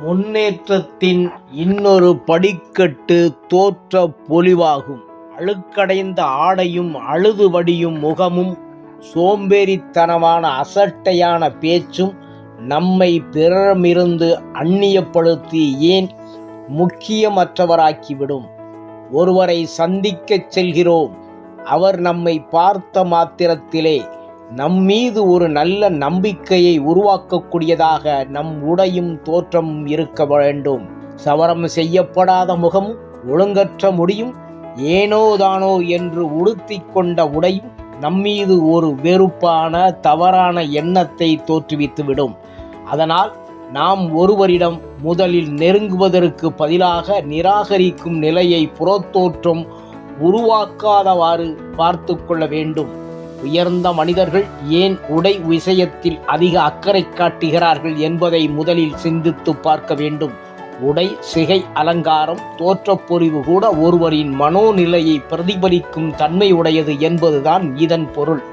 முன்னேற்றத்தின் இன்னொரு படிக்கட்டு தோற்ற பொலிவாகும். அழுக்கடைந்த ஆடையும் அழுது வடியும் முகமும் சோம்பேறித்தனமான அசட்டையான பேச்சும் நம்மை பிறரிடமிருந்து அந்நியப்படுத்தி ஏன் முக்கியமற்றவராக்கிவிடும். ஒருவரை சந்திக்கச் செல்கிறோம். அவர் நம்மை பார்த்த மாத்திரத்திலே நம்மீது ஒரு நல்ல நம்பிக்கையை உருவாக்கக்கூடியதாக நம் உடையும் தோற்றமும் இருக்க வேண்டும். சவரம் செய்யப்படாத முகமும் ஒழுங்கற்ற முடியும் ஏனோதானோ என்று உடுத்தி கொண்ட உடையும் நம்மீது ஒரு வெறுப்பான தவறான எண்ணத்தை தோற்றுவித்துவிடும். அதனால் நாம் ஒருவரிடம் முதலில் நெருங்குவதற்கு பதிலாக நிராகரிக்கும் நிலையை புறத்தோற்றம் உருவாக்காதவாறு பார்த்து கொள்ள வேண்டும். உயர்ந்த மனிதர்கள் ஏன் உடை விஷயத்தில் அதிக அக்கறை காட்டுகிறார்கள் என்பதை முதலில் சிந்தித்து பார்க்க வேண்டும். உடை, சிகை, அலங்காரம், தோற்றப்பொறிவு கூட ஒருவரின் மனோநிலையை பிரதிபலிக்கும் தன்மை உடையது என்பதுதான் இதன் பொருள்.